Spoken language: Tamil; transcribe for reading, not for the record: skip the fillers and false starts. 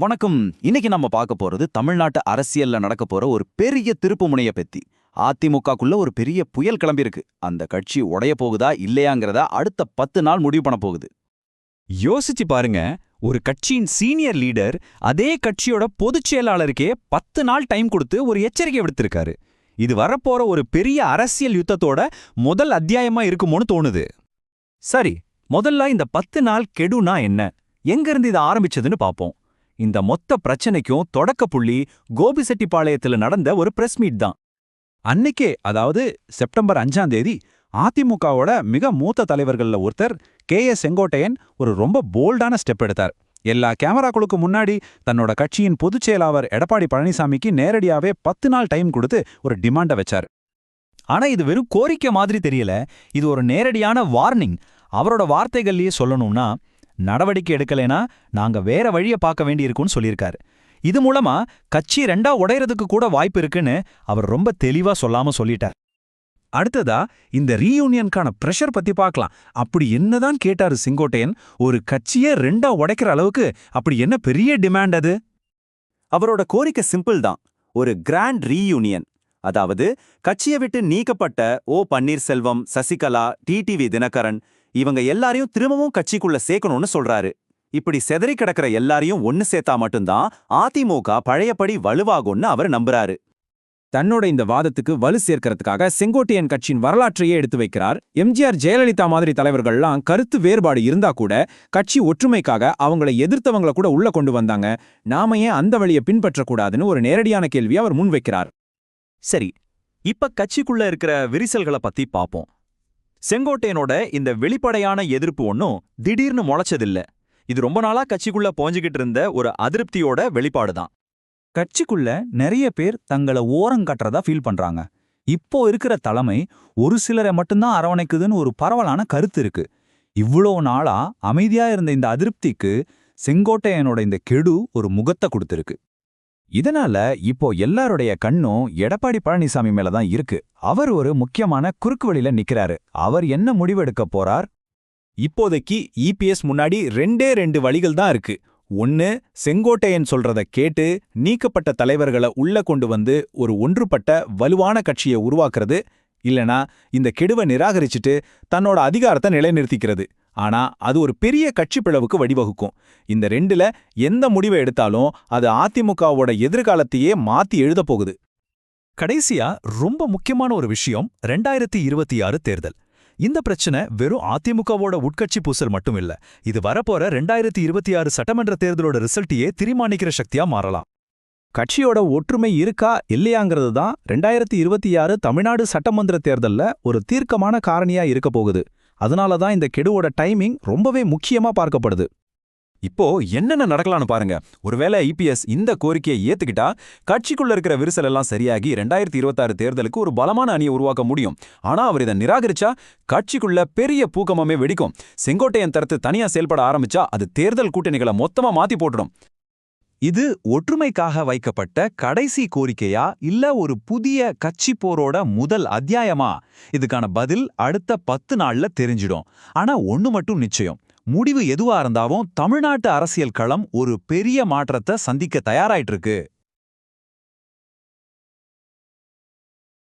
வணக்கம். இன்னைக்கு நம்ம பார்க்க போறது தமிழ்நாட்டு அரசியல்ல நடக்க போற ஒரு பெரிய திருப்பு முனைய பத்தி. அதிமுகக்குள்ள ஒரு பெரிய புயல் கிளம்பியிருக்கு. அந்த கட்சி உடைய போகுதா இல்லையாங்கிறத அடுத்த 10 நாள் முடிவு பண்ண போகுது. யோசிச்சு பாருங்க, ஒரு கட்சியின் சீனியர் லீடர் அதே கட்சியோட பொதுச் செயலாளருக்கே 10 நாள் டைம் கொடுத்து ஒரு எச்சரிக்கை விடுத்திருக்காரு. இது வரப்போற ஒரு பெரிய அரசியல் யுத்தத்தோட முதல் அத்தியாயமா இருக்குமோன்னு தோணுது. சரி, முதல்ல இந்த 10 நாள் கெடுனா என்ன, எங்கிருந்து இது ஆரம்பிச்சதுன்னு பாப்போம். இந்த மொத்த பிரச்சனைக்கும் தொடக்க புள்ளி கோபிசெட்டிப்பாளையத்துல நடந்த ஒரு பிரஸ் மீட் தான். அன்னைக்கே, அதாவது செப்டம்பர் 5ஆம் தேதி, அதிமுகவோட மிக மூத்த தலைவர்கள்ல ஒருத்தர் செங்கோட்டையன் ஒரு ரொம்ப போல்டான ஸ்டெப் எடுத்தார். எல்லா கேமராக்களுக்கு முன்னாடி தன்னோட கட்சியின் பொதுச் செயலாளர் எடப்பாடி பழனிசாமிக்கு நேரடியாவே 10 நாள் டைம் கொடுத்து ஒரு டிமாண்ட வச்சார். ஆனா இது வெறும் கோரிக்கை மாதிரி தெரியல, இது ஒரு நேரடியான வார்னிங். அவரோட வார்த்தைகள்லயே சொல்லணும்னா, நடவடிக்கை எடுக்கலைனா நாங்க வேற வழிய பார்க்க வேண்டியிருக்கும்னு சொல்லியிருக்காரு. இது மூலமா கட்சி ரெண்டா உடையறதுக்கு கூட வாய்ப்பு இருக்குன்னு அவர் ரொம்ப தெளிவா சொல்லாம சொல்லிட்டார். அடுத்ததா இந்த ரீயூனியனுக்கான பிரஷர் பத்தி பார்க்கலாம். அப்படி என்னதான் கேட்டாரு செங்கோட்டையன்? ஒரு கட்சியே ரெண்டா உடைக்கிற அளவுக்கு அப்படி என்ன பெரிய டிமாண்ட் அது? அவரோட கோரிக்கை சிம்பிள் தான். ஒரு கிராண்ட் ரீயூனியன். அதாவது கட்சியை விட்டு நீக்கப்பட்ட பன்னீர்செல்வம், சசிகலா, டிடிவி தினகரன் இவங்க எல்லாரையும் திரும்பவும் கட்சிக்குள்ள சேர்க்கணும்னு சொல்றாரு. இப்படி செதறி கிடக்கிற எல்லாரையும் ஒன்னு சேர்த்தா மட்டும்தான் அதிமுக பழையபடி வலுவாகும்னு அவர் நம்புறாரு. தன்னோட இந்த வாதத்துக்கு வலு சேர்க்கறதுக்காக செங்கோட்டையன் கட்சியின் வரலாற்றையே எடுத்து வைக்கிறார். எம்ஜிஆர், ஜெயலலிதா மாதிரி தலைவர்கள்லாம் கருத்து வேறுபாடு இருந்தா கூட கட்சி ஒற்றுமைக்காக அவங்களை எதிர்த்தவங்களை கூட உள்ள கொண்டு வந்தாங்க. நாம ஏன் அந்த வழியை பின்பற்றக்கூடாதுன்னு ஒரு நேரடியான கேள்வியை அவர் முன்வைக்கிறார். சரி, இப்ப கட்சிக்குள்ள இருக்கிற விரிசல்களை பத்தி பாப்போம். செங்கோட்டையனோட இந்த வெளிப்படையான எதிர்ப்பு ஒன்னும் திடீர்னு முளைச்சதில்ல. இது ரொம்ப நாளா கட்சிக்குள்ள போஞ்சுகிட்டு இருந்த ஒரு அதிருப்தியோட வெளிப்பாடுதான். கட்சிக்குள்ள நிறைய பேர் தங்களை ஓரங்கட்டுறதா ஃபீல் பண்றாங்க. இப்போ இருக்கிற தலைமை ஒரு சிலரை மட்டும்தான் அரவணைக்குதுன்னு ஒரு பரவலான கருத்து இருக்கு. இவ்வளோ நாளா அமைதியா இருந்த இந்த அதிருப்திக்கு செங்கோட்டையனோட இந்த கெடு ஒரு முகத்தை கொடுத்திருக்கு. இதனால இப்போ எல்லாருடைய கண்ணும் எடப்பாடி பழனிசாமி மேலதான் இருக்கு. அவர் ஒரு முக்கியமான குறுக்கு வழியில நிக்கிறாரு. அவர் என்ன முடிவு எடுக்க போறார்? இப்போதைக்கு இபிஎஸ் முன்னாடி ரெண்டு வழிகள் தான் இருக்கு. ஒன்னு, செங்கோட்டையன் சொல்றத கேட்டு நீக்கப்பட்ட தலைவர்களை உள்ள கொண்டு வந்து ஒரு ஒன்றுபட்ட வலுவான கட்சியை உருவாக்குறது. இல்லனா இந்த கெடுவை நிராகரிச்சுட்டு தன்னோட அதிகாரத்தை நிலைநிறுத்திக்கிறது. ஆனா அது ஒரு பெரிய கட்சி பிளவுக்கு வழிவகுக்கும். இந்த ரெண்டுல எந்த முடிவை எடுத்தாலும் அது அதிமுகவோட எதிர்காலத்தையே மாத்தி எழுத போகுது. கடைசியா ரொம்ப முக்கியமான ஒரு விஷயம், 2026 தேர்தல். இந்த பிரச்சனை வெறும் அதிமுகவோட உட்கட்சி பூசல் மட்டும் இல்ல, இது வரப்போற 2026 சட்டமன்ற தேர்தலோட ரிசல்ட்டையே தீர்மானிக்கிற சக்தியா மாறலாம். கட்சியோட ஒற்றுமை இருக்கா இல்லையாங்கிறது தான் 2026 தமிழ்நாடு சட்டமன்ற தேர்தல்ல ஒரு தீர்க்கமான காரணியா இருக்க போகுது. அதனால தான் இந்த கெடுவோட டைமிங் ரொம்பவே முக்கியமா பார்க்கப்படுது. இப்போ என்னென்ன நடக்கலாம்னு பாருங்க. ஒருவேளை இபிஎஸ் இந்த கோரிக்கையை ஏத்துக்கிட்டா கட்சிக்குள்ள இருக்கிற விரிசல் எல்லாம் சரியாகி 2026 தேர்தலுக்கு ஒரு பலமான அணியை உருவாக்க முடியும். ஆனா அவர் இதை நிராகரிச்சா கட்சிக்குள்ள பெரிய பூகமே வெடிக்கும். செங்கோட்டையன் தரத்து தனியா செயல்பட ஆரம்பிச்சா அது தேர்தல் கூட்டணிகளை மொத்தமா மாத்தி போட்டுடும். இது ஒற்றுமைக்காக வைக்கப்பட்ட கடைசி கோரிக்கையா இல்ல ஒரு புதிய கட்சி போரோட முதல் அத்தியாயமா? இதுக்கான பதில் அடுத்த 10 நாள்ல தெரிஞ்சிடும். ஆனா ஒண்ணு மட்டும் நிச்சயம், முடிவு எதுவா இருந்தாலும் தமிழ்நாட்டு அரசியல் களம் ஒரு பெரிய மாற்றத்தை சந்திக்க தயாராயிட்டு இருக்கு.